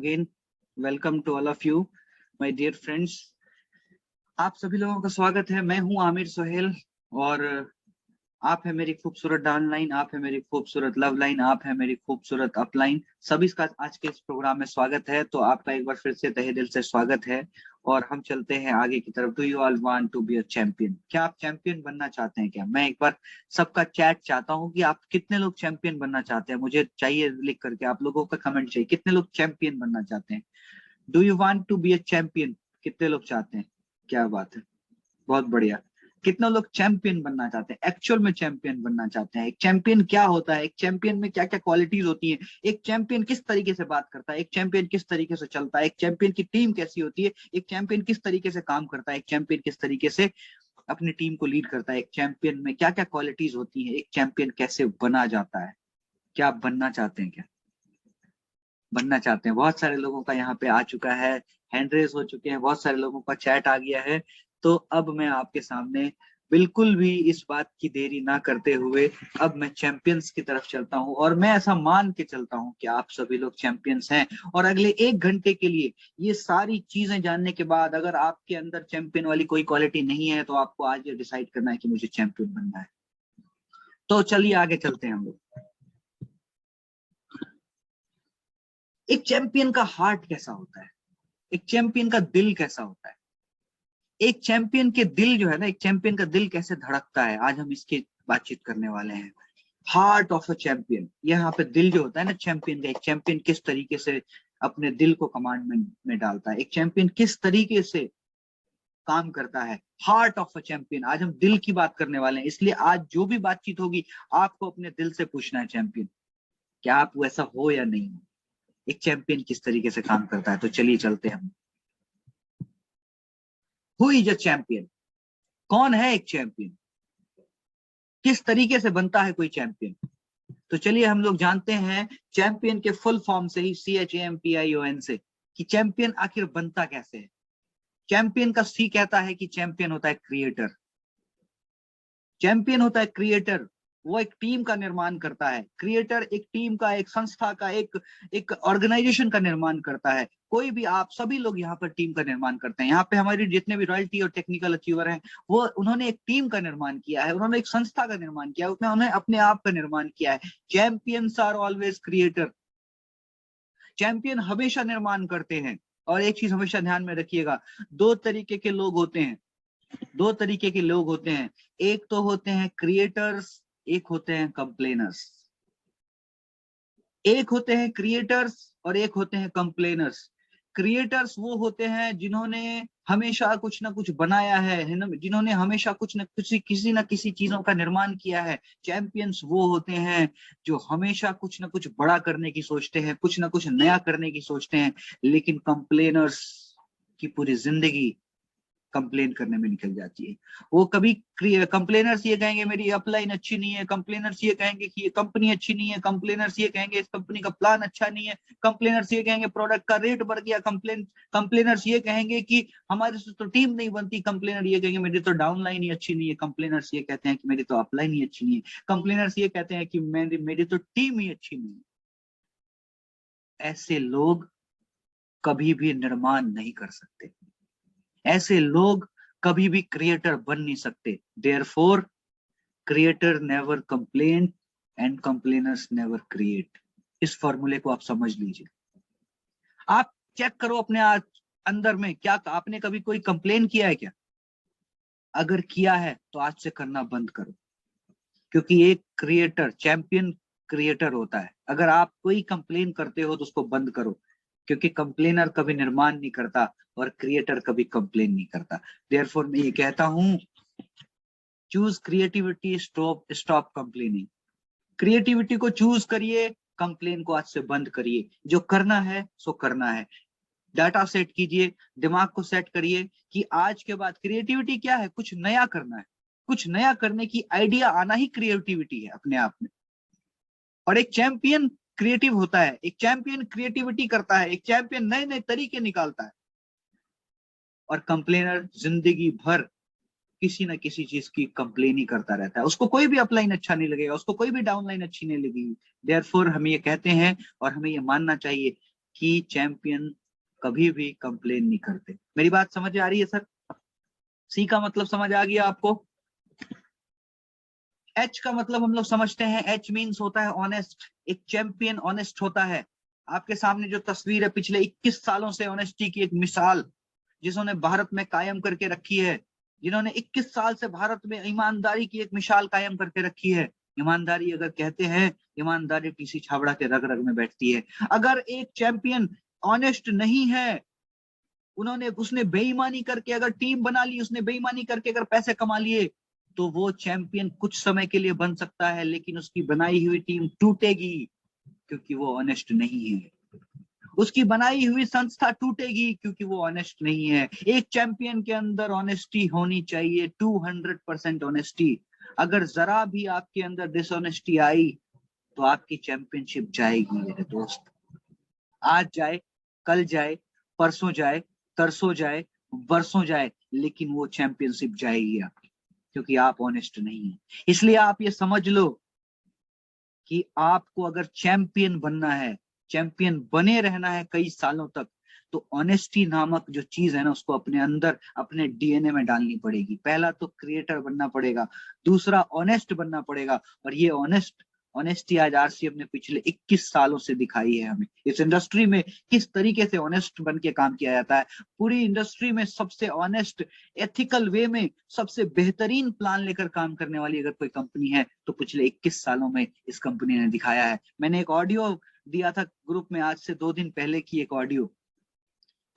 Again, welcome to all of you, my dear friends. आप सभी लोगों का स्वागत है। मैं हूं आमिर सोहेल और आप है मेरी खूबसूरत डाउनलाइन, आप है मेरी खूबसूरत लव लाइन, आप है मेरी खूबसूरत अपलाइन। सभी का आज के इस प्रोग्राम में स्वागत है। तो आपका एक बार फिर से तहे दिल से स्वागत है और हम चलते हैं आगे की तरफ। Do you all want to be a champion? क्या आप चैंपियन बनना चाहते हैं क्या? मैं एक बार सबका चैट चाहता हूँ कि आप कितने लोग चैंपियन बनना चाहते हैं। मुझे चाहिए लिख करके, आप लोगों का कमेंट चाहिए। कितने लोग चैंपियन बनना चाहते हैं? Do you want to be a champion? कितने लोग चाहते हैं? क्या बात है, बहुत बढ़िया। कितने लोग चैंपियन बनना चाहते हैं, एक्चुअल में चैंपियन बनना चाहते हैं? एक चैंपियन क्या होता है, एक चैंपियन में क्या क्या क्वालिटीज होती हैं, एक चैंपियन किस तरीके से बात करता है, एक चैंपियन किस तरीके से चलता है, एक चैंपियन की टीम कैसी होती है, एक चैंपियन किस तरीके से काम करता है, एक चैंपियन किस तरीके से अपनी टीम को लीड करता है, एक चैंपियन में क्या क्या क्वालिटीज होती है, एक चैंपियन कैसे बना जाता है? क्या आप बनना चाहते हैं? क्या बनना चाहते हैं? बहुत सारे लोगों का यहाँ पे आ चुका है, हैंड रेज हो चुके हैं, बहुत सारे लोगों का चैट आ गया है। तो अब मैं आपके सामने बिल्कुल भी इस बात की देरी ना करते हुए अब मैं चैंपियंस की तरफ चलता हूं और मैं ऐसा मान के चलता हूं कि आप सभी लोग चैंपियंस हैं। और अगले 1 घंटे के लिए ये सारी चीजें जानने के बाद अगर आपके अंदर चैंपियन वाली कोई क्वालिटी नहीं है तो आपको आज ये डिसाइड करना है कि मुझे चैंपियन बनना है। तो चलिए आगे चलते हैं हम लोग। एक चैंपियन का हार्ट कैसा होता है, एक चैंपियन का दिल कैसा होता है, एक चैंपियन के दिल जो है ना, एक चैंपियन का दिल कैसे धड़कता है, आज हम इसकी बातचीत करने वाले हैं। हार्ट ऑफ अ चैंपियन, यहाँ पे दिल जो होता है ना चैंपियन का, एक चैंपियन किस तरीके से अपने दिल को कमांड में डालता है, एक चैंपियन किस तरीके से काम करता है। हार्ट ऑफ अ चैंपियन, आज हम दिल की बात करने वाले हैं। इसलिए आज जो भी बातचीत होगी आपको अपने दिल से पूछना है, चैंपियन क्या आप वैसा हो या नहीं हो? एक चैंपियन किस तरीके से काम करता है? तो चलिए चलते हैं हम। Who is a champion? कौन है एक चैंपियन? किस तरीके से बनता है कोई चैंपियन? तो चलिए हम लोग जानते हैं चैंपियन के फुल फॉर्म से ही, CHAMPION से, कि चैंपियन आखिर बनता कैसे है। चैंपियन का सी कहता है कि चैंपियन होता है क्रिएटर। चैंपियन होता है क्रिएटर, वो एक टीम का निर्माण करता है। क्रिएटर एक टीम का, एक संस्था का, एक ऑर्गेनाइजेशन का निर्माण करता है। कोई भी, आप सभी लोग यहाँ पर टीम का निर्माण करते हैं। यहाँ पे हमारी जितने भी रॉयल्टी और टेक्निकल अचीवर हैं वो उन्होंने एक टीम का निर्माण किया है, उन्होंने एक संस्था का निर्माण किया है, उन्होंने अपने आप का निर्माण किया है। Champions are always creator. Champion हमेशा निर्माण करते हैं। और एक चीज हमेशा ध्यान में रखिएगा, दो तरीके के लोग होते हैं, दो तरीके के लोग होते हैं। एक तो होते हैं क्रिएटर्स, एक होते हैं कंप्लेनर्स। एक होते हैं क्रिएटर्स और एक होते हैं कंप्लेनर्स। क्रिएटर्स वो होते हैं जिन्होंने हमेशा कुछ ना कुछ बनाया है ना, जिन्होंने हमेशा कुछ न कुछ, किसी ना किसी चीजों का निर्माण किया है। चैंपियंस वो होते हैं जो हमेशा कुछ ना कुछ बड़ा करने की सोचते हैं, कुछ ना कुछ नया करने की सोचते हैं। लेकिन कंप्लेनर्स की पूरी जिंदगी कंप्लेन करने में निकल जाती है। वो कभी, कंप्लेनर्स ये कहेंगे मेरी अपलाइन अच्छी नहीं है, कंप्लेनर्स ये कहेंगे कि ये कंपनी अच्छी नहीं है, कंप्लेनर्स ये कहेंगे इस कंपनी का प्लान अच्छा नहीं है, कंप्लेनर्स ये कहेंगे प्रोडक्ट का रेट बढ़ गया, कंप्लेनर्स ये कहेंगे कि हमारे से तो टीम नहीं बनती, कंप्लेनर ये कहेंगे मेरी तो डाउनलाइन ही अच्छी नहीं है, कंप्लेनर्स ये कहते हैं कि मेरी तो अपलाइन ही अच्छी नहीं है, कंप्लेनर्स ये कहते हैं कि मेरी तो टीम ही अच्छी नहीं है। ऐसे लोग कभी भी निर्माण नहीं कर सकते, ऐसे लोग कभी भी क्रिएटर बन नहीं सकते। Therefore creator never complain and complainers never create. इस फॉर्मूले को आप समझ लीजिए। आप चेक करो अपने अंदर में, क्या आपने कभी कोई कंप्लेन किया है क्या? अगर किया है तो आज से करना बंद करो, क्योंकि एक क्रिएटर, चैंपियन क्रिएटर होता है। अगर आप कोई कंप्लेन करते हो तो उसको बंद करो, क्योंकि कंप्लेनर कभी निर्माण नहीं करता और क्रिएटर कभी कंप्लेन नहीं करता। देयरफॉर मैं ये कहता हूं, choose creativity, stop complaining. Creativity को चूज करिए, कंप्लेन को आज से बंद करिए। जो करना है सो करना है। डाटा सेट कीजिए, दिमाग को सेट करिए कि आज के बाद क्रिएटिविटी क्या है, कुछ नया करना है। कुछ नया करने की आइडिया आना ही क्रिएटिविटी है अपने आप में। और एक चैंपियन क्रिएटिव होता है, एक चैंपियन क्रिएटिविटी करता है, एक चैंपियन नए नए तरीके निकालता है। और कंप्लेनर जिंदगी भर किसी ना किसी चीज की कंप्लेन ही करता रहता है, उसको कोई भी अपलाइन अच्छा नहीं लगेगा, उसको कोई भी डाउनलाइन अच्छी नहीं लगेगी। देयरफॉर हम ये कहते हैं और हमें ये मानना चाहिए कि चैंपियन कभी भी कंप्लेन नहीं करते। मेरी बात समझ आ रही है सर? सी का मतलब समझ आ गया आपको? एच का मतलब हम लोग समझते हैं, एच मीन्स होता है ऑनेस्ट। एक चैंपियन ऑनेस्ट होता है। आपके सामने जो तस्वीर है पिछले 21 सालों से ऑनेस्टी की एक मिसाल जिन्होंने भारत में कायम करके रखी है, जिन्होंने 21 साल से भारत में ईमानदारी की एक मिसाल कायम करके रखी है। ईमानदारी अगर कहते हैं, ईमानदारी टीसी छाबड़ा के रग रग में बैठती है। अगर एक चैंपियन ऑनेस्ट नहीं है, उसने बेईमानी करके अगर टीम बना ली, उसने बेईमानी करके अगर पैसे कमा लिए, तो वो चैंपियन कुछ समय के लिए बन सकता है, लेकिन उसकी बनाई हुई टीम टूटेगी, क्योंकि वो ऑनेस्ट नहीं है। उसकी बनाई हुई संस्था टूटेगी, क्योंकि वो ऑनेस्ट नहीं है। एक चैंपियन के अंदर ऑनेस्टी होनी चाहिए, 200% ऑनेस्टी। अगर जरा भी आपके अंदर डिसऑनेस्टी आई, तो आपकी चैंपियनशिप जाएगी मेरे दोस्त। आज जाए, कल जाए, परसों जाए, तरसों जाए, बरसों जाए, लेकिन वो चैंपियनशिप जाएगी आपकी, क्योंकि आप ऑनेस्ट नहीं है। इसलिए आप ये समझ लो कि आपको अगर चैंपियन बनना है, चैंपियन बने रहना है कई सालों तक, तो ऑनेस्टी नामक जो चीज है ना, उसको अपने अंदर, अपने डीएनए में डालनी पड़ेगी। पहला तो क्रिएटर बनना पड़ेगा, दूसरा ऑनेस्ट बनना पड़ेगा। और ये ऑनेस्टी आज आरसीएम ने पिछले 21 सालों से दिखाई है हमें। इस इंडस्ट्री में किस तरीके से ऑनेस्ट बन के काम किया जाता है। पूरी इंडस्ट्री में सबसे ऑनेस्ट, एथिकल वे में सबसे बेहतरीन प्लान लेकर काम करने वाली अगर कोई कंपनी है, तो पिछले 21 सालों में इस कंपनी ने दिखाया है। मैंने एक ऑडियो दिया था ग्रुप में आज से 2 दिन पहले की एक ऑडियो।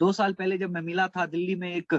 2 साल पहले जब मैं मिला था दिल्ली में, एक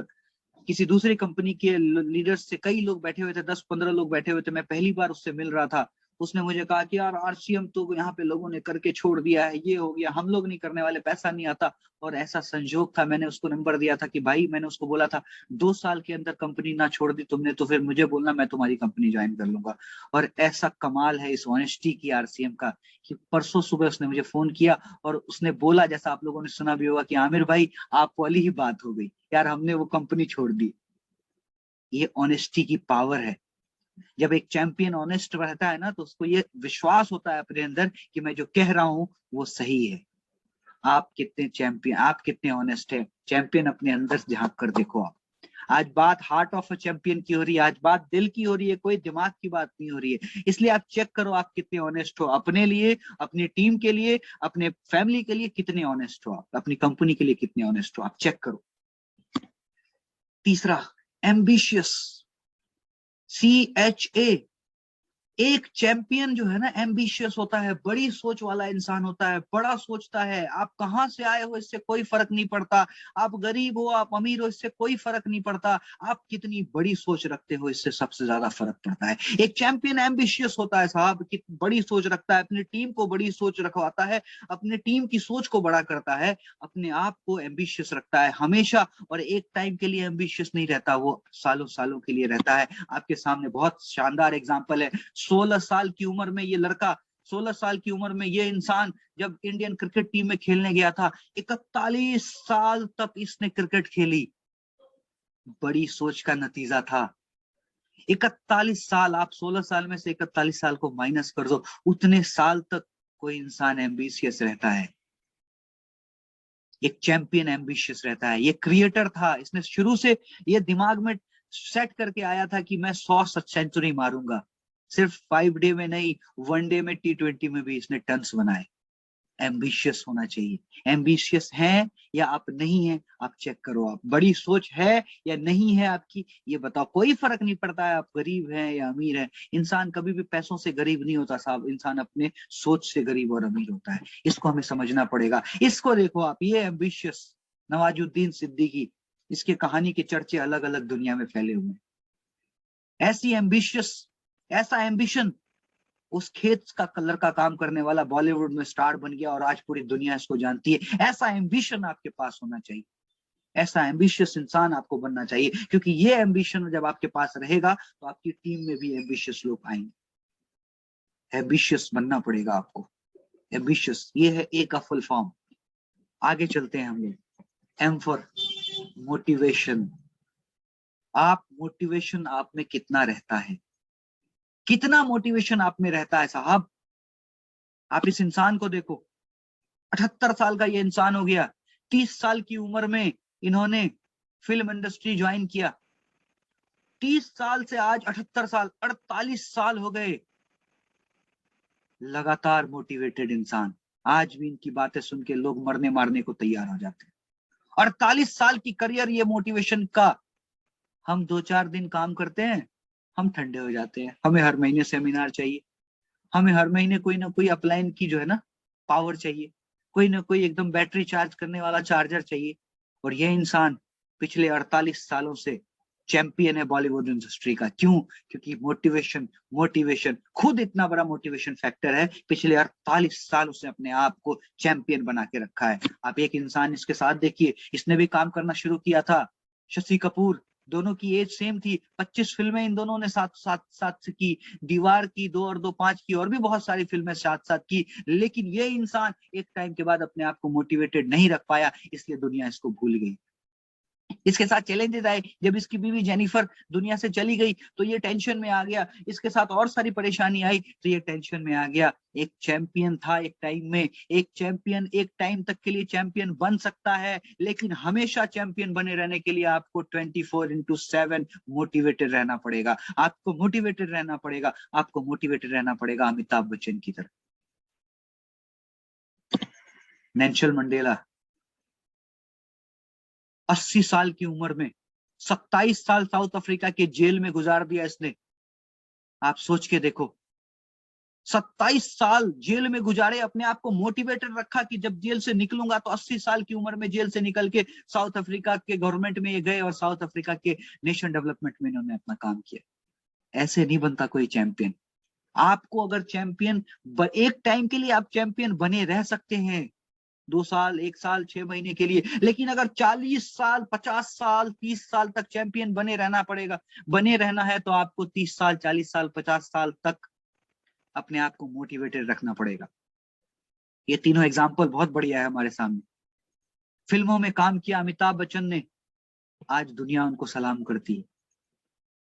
किसी दूसरी कंपनी के लीडर्स से कई लोग बैठे हुए थे, 10-15 लोग बैठे हुए थे, मैं पहली बार उससे मिल रहा था। उसने मुझे कहा कि यार आरसीएम तो यहाँ पे लोगों ने करके छोड़ दिया है, ये हो गया, हम लोग नहीं करने वाले, पैसा नहीं आता। और ऐसा संजोग था, मैंने उसको नंबर दिया था कि भाई, मैंने उसको बोला था 2 साल के अंदर कंपनी ना छोड़ दी तुमने, तो फिर मुझे बोलना, मैं तुम्हारी कंपनी ज्वाइन कर लूंगा। और ऐसा कमाल है इस ऑनेस्टी की आरसीएम का, कि परसों सुबह उसने मुझे फोन किया और उसने बोला, जैसा आप लोगों ने सुना भी होगा, कि आमिर भाई आप वाली ही बात हो गई यार, हमने वो कंपनी छोड़ दी। ये ऑनेस्टी की पावर है। जब एक चैंपियन ऑनेस्ट रहता है ना, तो उसको ये विश्वास होता है अपने अंदर कि मैं जो कह रहा हूं वो सही है। आप कितने चैंपियन, आप कितने ऑनेस्ट है? चैंपियन अपने अंदर झांक कर देखो आप। आज बात हार्ट ऑफ अ चैंपियन की हो रही है, आज बात दिल की हो रही है, कोई दिमाग की बात नहीं हो रही है। इसलिए आप चेक करो आप कितने ऑनेस्ट हो, अपने लिए, अपनी टीम के लिए, अपने फैमिली के लिए कितने ऑनेस्ट हो आप, अपनी कंपनी के लिए कितने ऑनेस्ट हो, आप चेक करो। तीसरा, एम्बिशियस, CHA। एक चैंपियन जो है ना, एम्बिशियस होता है, बड़ी सोच वाला इंसान होता है, बड़ा सोचता है। आप कहां से आए हो इससे कोई फर्क नहीं पड़ता, आप गरीब हो, आप अमीर हो, इससे कोई फर्क नहीं पड़ता, आप कितनी बड़ी सोच रखते हो, इससे सबसे ज्यादा फर्क पड़ता है। एक चैंपियन एम्बिशियस होता है साहब, कितनी बड़ी सोच रखता है, अपनी टीम को बड़ी सोच रखवाता है, अपनी टीम की सोच को बड़ा करता है, अपने आप को एम्बिशियस रखता है हमेशा। और एक टाइम के लिए एम्बिशियस नहीं रहता, वो सालों सालों के लिए रहता है। आपके सामने बहुत शानदार एग्जाम्पल है। 16 साल की उम्र में ये लड़का, 16 साल की उम्र में ये इंसान जब इंडियन क्रिकेट टीम में खेलने गया था, 41 साल तक इसने क्रिकेट खेली। बड़ी सोच का नतीजा था। 41 साल, आप 16 साल में से 41 साल को माइनस कर दो, उतने साल तक कोई इंसान एम्बिशियस रहता है। एक चैंपियन एम्बिशियस रहता है। ये क्रिएटर था, इसने शुरू से ये दिमाग में सेट करके आया था कि मैं 100 सेंचुरी मारूंगा। सिर्फ 5 डे में नहीं, 1 डे में, T20 में भी इसने टन्स बनाए। एम्बिशियस होना चाहिए। एम्बिशियस है या आप नहीं है, आप चेक करो। आप बड़ी सोच है या नहीं है आपकी, ये बताओ। कोई फर्क नहीं पड़ता है आप गरीब हैं या अमीर हैं। इंसान कभी भी पैसों से गरीब नहीं होता साहब, इंसान अपने सोच से गरीब और अमीर होता है। इसको हमें समझना पड़ेगा। इसको देखो आप, ये एम्बिशियस नवाजुद्दीन सिद्दीकी, इसके कहानी के चर्चे अलग अलग दुनिया में फैले हुए हैं। ऐसी एम्बिशियस, ऐसा एम्बिशन, उस खेत का कलर का काम करने वाला बॉलीवुड में स्टार बन गया और आज पूरी दुनिया इसको जानती है। ऐसा एम्बिशन आपके पास होना चाहिए, ऐसा एम्बिशियस इंसान आपको बनना चाहिए, क्योंकि ये एम्बिशन जब आपके पास रहेगा तो आपकी टीम में भी एम्बिशियस लोग आएंगे। एम्बिशियस बनना पड़ेगा आपको। एम्बिशियस, ये है ए का फुल फॉर्म। आगे चलते हैं हम लोग। M for motivation. आप मोटिवेशन आप में कितना रहता है, कितना मोटिवेशन आप में रहता है साहब? आप इस इंसान को देखो, 78 साल का ये इंसान हो गया। 30 साल की उम्र में इन्होंने फिल्म इंडस्ट्री ज्वाइन किया। 30 साल से आज 78 साल, 48 साल हो गए। लगातार मोटिवेटेड इंसान। आज भी इनकी बातें सुन के लोग मरने मारने को तैयार हो जाते हैं। 48 साल की करियर ये मोटिवेशन का। हम 2-4 दिन काम करते हैं, हम ठंडे हो जाते हैं। हमें हर महीने सेमिनार चाहिए, हमें हर महीने कोई ना कोई अपलाइन की जो है ना पावर चाहिए, कोई ना कोई एकदम बैटरी चार्ज करने वाला चार्जर चाहिए। और ये इंसान पिछले 48 सालों से चैंपियन है बॉलीवुड इंडस्ट्री का। क्यों? क्योंकि मोटिवेशन, मोटिवेशन खुद इतना बड़ा मोटिवेशन फैक्टर है। पिछले 48 साल उसने अपने आप को चैंपियन बना के रखा है। आप एक इंसान इसके साथ देखिए, इसने भी काम करना शुरू किया था, शशि कपूर। दोनों की एज सेम थी। 25 फिल्में इन दोनों ने साथ साथ साथ से की। दीवार की, 2 और 2 5 की, और भी बहुत सारी फिल्में साथ साथ की। लेकिन ये इंसान एक टाइम के बाद अपने आप को मोटिवेटेड नहीं रख पाया, इसलिए दुनिया इसको भूल गई। इसके साथ चैलेंजेस आए। जब इसकी बीवी जेनिफर दुनिया से चली गई तो ये टेंशन में आ गया। इसके साथ और सारी परेशानी आई तो ये टेंशन में आ गया। एक चैंपियन था एक टाइम में। एक चैंपियन एक टाइम तक के लिए चैंपियन बन सकता है, लेकिन हमेशा चैंपियन बने रहने के लिए आपको 24/7 मोटिवेटेड रहना पड़ेगा। आपको मोटिवेटेड रहना पड़ेगा। आपको मोटिवेटेड रहना पड़ेगा अमिताभ बच्चन की तरह। नेल्सन मंडेला 80 साल की उम्र में 27 साल साउथ अफ्रीका के जेल में गुजार दिया इसने। आप सोच के देखो, 27 साल जेल में गुजारे, अपने आप को मोटिवेटेड रखा कि जब जेल से निकलूंगा तो 80 साल की उम्र में जेल से निकल के साउथ अफ्रीका के गवर्नमेंट में ये गए और साउथ अफ्रीका के नेशन डेवलपमेंट में इन्होंने अपना काम किया। ऐसे नहीं बनता कोई चैंपियन। आपको अगर चैंपियन एक टाइम के लिए आप चैंपियन बने रह सकते हैं, 2 साल, 1 साल, 6 महीने के लिए, लेकिन अगर 40 साल, 50 साल, 30 साल तक चैंपियन बने रहना पड़ेगा, बने रहना है तो आपको 30 साल, 40 साल, 50 साल तक अपने आप को मोटिवेटेड रखना पड़ेगा। ये तीनों एग्जाम्पल बहुत बढ़िया है हमारे सामने। फिल्मों में काम किया अमिताभ बच्चन ने, आज दुनिया उनको सलाम करती है।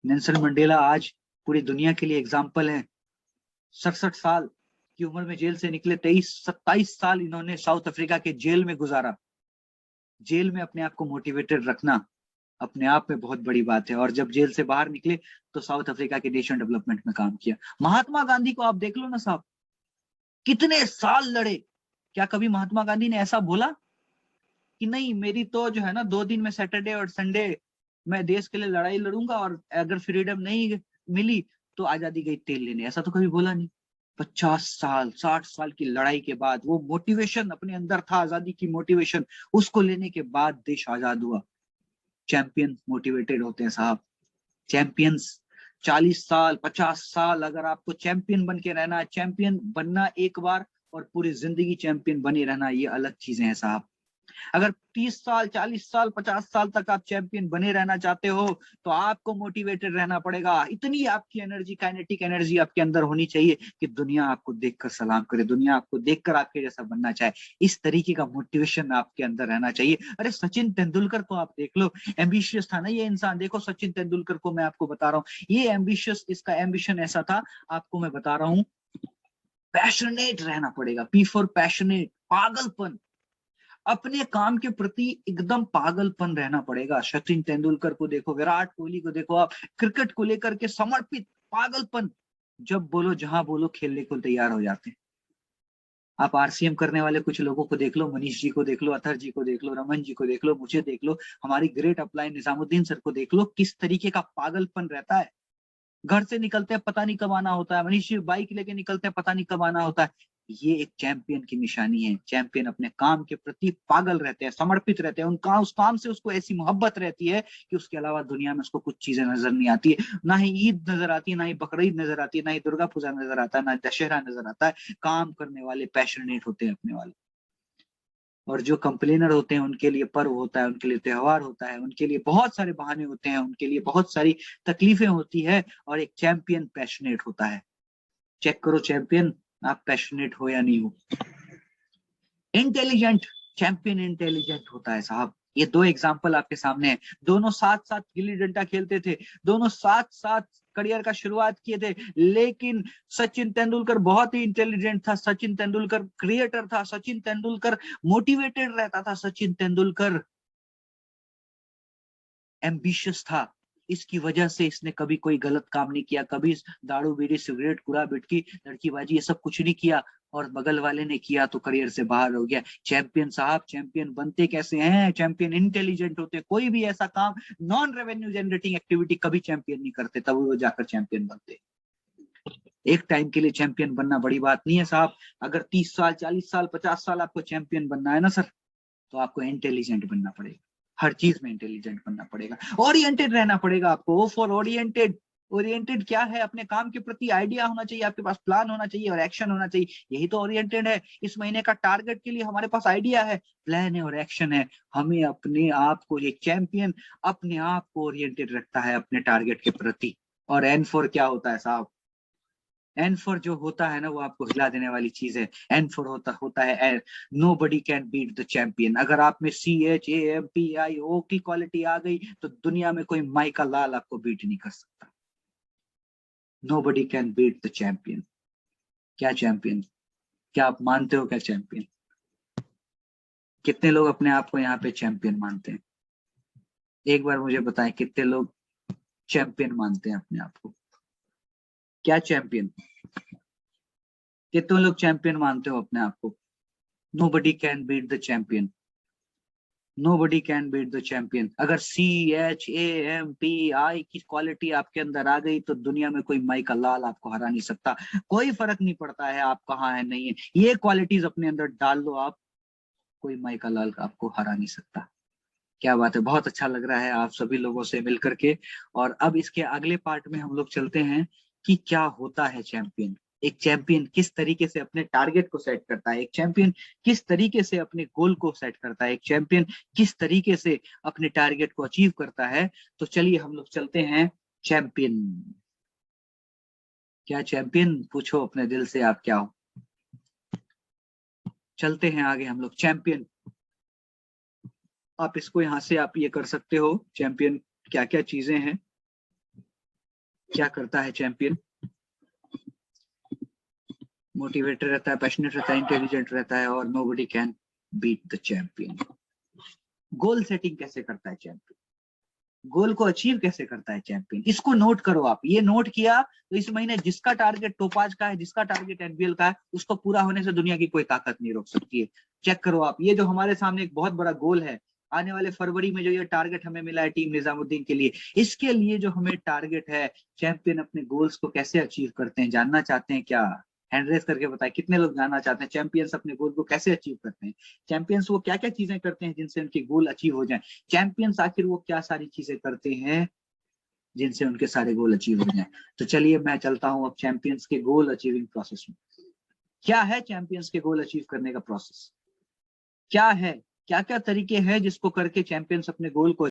नेल्सन मंडेला आज पूरी दुनिया के लिए एग्जाम्पल है। 67 साल की उम्र में जेल से निकले, 27 साल इन्होंने साउथ अफ्रीका के जेल में गुजारा। जेल में अपने आप को मोटिवेटेड रखना अपने आप में बहुत बड़ी बात है। और जब जेल से बाहर निकले तो साउथ अफ्रीका के नेशन डेवलपमेंट में काम किया। महात्मा गांधी को आप देख लो ना साहब, कितने साल लड़े। क्या कभी महात्मा गांधी ने ऐसा बोला कि नहीं मेरी तो जो है ना 2 दिन में सैटरडे और संडे मैं देश के लिए लड़ाई लड़ूंगा और अगर फ्रीडम नहीं मिली तो आजादी गई तेल लेने? ऐसा तो कभी बोला नहीं। 50 साल, 60 साल की लड़ाई के बाद वो मोटिवेशन अपने अंदर था, आजादी की मोटिवेशन, उसको लेने के बाद देश आजाद हुआ। चैंपियन मोटिवेटेड होते हैं साहब। चैंपियंस 40 साल, 50 साल अगर आपको चैंपियन बन के रहना है, चैंपियन बनना एक बार और पूरी जिंदगी चैंपियन बने रहना, ये अलग चीजें हैं साहब। अगर 30 साल, 40 साल, 50 साल तक आप चैंपियन बने रहना चाहते हो तो आपको मोटिवेटेड रहना पड़ेगा। इतनी आपकी एनर्जी, काइनेटिक एनर्जी आपके अंदर होनी चाहिए कि दुनिया आपको देखकर सलाम करे, दुनिया आपको देखकर आपके जैसा बनना चाहे। इस तरीके का मोटिवेशन आपके अंदर रहना चाहिए। अरे सचिन तेंदुलकर को आप देख लो, एम्बिशियस था ना ये इंसान। देखो सचिन तेंदुलकर को मैं आपको बता रहा हूँ, ये एम्बिशियस, इसका एम्बिशन ऐसा था, आपको मैं बता रहा हूँ, पैशनेट रहना पड़ेगा। पी फॉर पैशनेट, पागलपन, अपने काम के प्रति एकदम पागलपन रहना पड़ेगा। सचिन तेंदुलकर को देखो, विराट कोहली को देखो, आप क्रिकेट को लेकर के समर्पित पागलपन, जब बोलो जहां बोलो खेलने को तैयार हो जाते हैं। आप आरसीएम करने वाले कुछ लोगों को देख लो, मनीष जी को देख लो, अथर जी को देख लो, रमन जी को देख लो, मुझे देख लो, हमारी ग्रेट अपलाइन निजामुद्दीन सर को देख लो, किस तरीके का पागलपन रहता है। घर से निकलते हैं पता नहीं कब आना होता है, मनीष जी बाइक लेके निकलते हैं पता नहीं कब आना होता है। ये एक चैंपियन की निशानी है। चैंपियन अपने काम के प्रति पागल रहते हैं, समर्पित रहते हैं। उस काम से उसको ऐसी मोहब्बत रहती है कि उसके अलावा दुनिया में उसको कुछ चीजें नजर नहीं आती है। ना ही ईद नजर आती है, ना ही बकरीद नजर आती है, ना ही दुर्गा पूजा नजर आता है, ना दशहरा नजर आता है। काम करने वाले पैशनेट होते हैं अपने वाले। और जो कंप्लेनर होते हैं उनके लिए पर्व होता है, उनके लिए त्योहार होता है, उनके लिए बहुत सारे बहाने होते हैं, उनके लिए बहुत सारी तकलीफें होती है। और एक चैंपियन पैशनेट होता है। चेक करो चैंपियन आप पैशनेट हो या नहीं हो। इंटेलिजेंट, चैंपियन इंटेलिजेंट होता है साहब। ये दो एग्जाम्पल आपके सामने हैं, दोनों साथ साथ गिल्ली डंडा खेलते थे, दोनों साथ साथ करियर का शुरुआत किए थे, लेकिन सचिन तेंदुलकर बहुत ही इंटेलिजेंट था, सचिन तेंदुलकर क्रिएटर था, सचिन तेंदुलकर मोटिवेटेड रहता था, सचिन तेंदुलकर एम्बिशियस था। इसकी वजह से इसने कभी कोई गलत काम नहीं किया, कभी दारू बीड़ी सिगरेट कुरा बिटकी लड़कीबाजी ये सब कुछ नहीं किया, और बगल वाले ने किया तो करियर से बाहर हो गया। चैंपियन साहब, चैंपियन बनते कैसे हैं? चैंपियन इंटेलिजेंट होते, कोई भी ऐसा काम नॉन रेवेन्यू जनरेटिंग एक्टिविटी कभी चैंपियन नहीं करते, तब वो जाकर चैंपियन बनते। एक टाइम के लिए चैंपियन बनना बड़ी बात नहीं है साहब। अगर 30 साल 40 साल 50 साल आपको चैंपियन बनना है ना सर, तो आपको इंटेलिजेंट बनना पड़ेगा, हर चीज में इंटेलिजेंट बनना पड़ेगा, ओरिएंटेड रहना पड़ेगा आपको। O for oriented. ओरिएंटेड क्या है? अपने काम के प्रति आइडिया होना चाहिए, आपके पास प्लान होना चाहिए और एक्शन होना चाहिए, यही तो ओरिएंटेड है। इस महीने का टारगेट के लिए हमारे पास आइडिया है, प्लान है और एक्शन है। हमें अपने आप को, ये चैंपियन अपने आप को ओरिएंटेड रखता है अपने टारगेट के प्रति। और एन फॉर क्या होता है साहब? एन फॉर जो होता है ना, वो आपको हिला देने वाली चीज है। एन फॉर होता है nobody can beat the champion. अगर आप में CHAMPIO की क्वालिटी आ गई तो दुनिया में कोई माइका लाल आपको बीट नहीं कर सकता। Nobody can beat the champion. क्या चैंपियन? क्या आप मानते हो क्या चैंपियन? कितने लोग अपने आप को यहाँ पे चैंपियन मानते हैं? एक बार मुझे बताएं, कितने लोग चैंपियन मानते हैं अपने आप को? क्या चैंपियन? कितने लोग चैंपियन मानते हो अपने आप को? Nobody can beat the champion. Nobody can beat the champion. अगर CHAMPI की क्वालिटी आपके अंदर आ गई तो दुनिया में कोई माइका लाल आपको हरा नहीं सकता। कोई फर्क नहीं पड़ता है आप कहाँ है नहीं है, ये क्वालिटीज अपने अंदर डाल लो आप, कोई माइका लाल आपको हरा नहीं सकता। क्या बात है, बहुत अच्छा लग रहा है आप सभी लोगों से मिलकर के। और अब इसके अगले पार्ट में हम लोग चलते हैं कि क्या होता है चैंपियन। एक चैंपियन किस तरीके से अपने टारगेट को सेट करता है, एक चैंपियन किस तरीके से अपने गोल को सेट करता है, एक चैंपियन किस तरीके से अपने टारगेट को अचीव करता है। तो चलिए हम लोग चलते हैं चैंपियन। क्या चैंपियन? पूछो अपने दिल से आप क्या हो। चलते हैं आगे हम लोग। चैंपियन, आप इसको यहां से आप ये कर सकते हो, चैंपियन क्या क्या चीजें हैं, क्या करता है चैंपियन? मोटिवेटेड रहता है, पैशनेट रहता है, इंटेलिजेंट रहता है, और nobody can beat the champion. Goal setting कैसे करता है चैंपियन? गोल को अचीव कैसे करता है चैंपियन? इसको नोट करो आप। ये नोट किया तो इस महीने जिसका टारगेट टोपाज का है, जिसका टारगेट एनबीएल का है, उसको पूरा होने से दुनिया की कोई ताकत नहीं रोक सकती है। चेक करो आप, ये जो हमारे सामने एक बहुत बड़ा गोल है, आने वाले फरवरी में जो ये टारगेट हमें मिला है टीम निजामुद्दीन के लिए, इसके लिए जो हमें टारगेट है, चैंपियन अपने गोल्स को कैसे अचीव करते हैं, जानना चाहते हैं क्या? हैंड रेस करके बताए, कितने लोग जानना चाहते हैं चैंपियंस अपने गोल को कैसे अचीव करते हैं? चैंपियंस वो क्या क्या चीजें करते हैं जिनसे उनके गोल अचीव हो जाए? चैंपियंस आखिर वो क्या सारी चीजें करते हैं जिनसे उनके सारे गोल अचीव हो जाए? तो चलिए मैं चलता हूं अब चैंपियंस के गोल अचीविंग प्रोसेस में। क्या है चैंपियंस के गोल अचीव करने का प्रोसेस? क्या है, क्या क्या तरीके हैं जिसको करके चैंपियंस अपने गोल को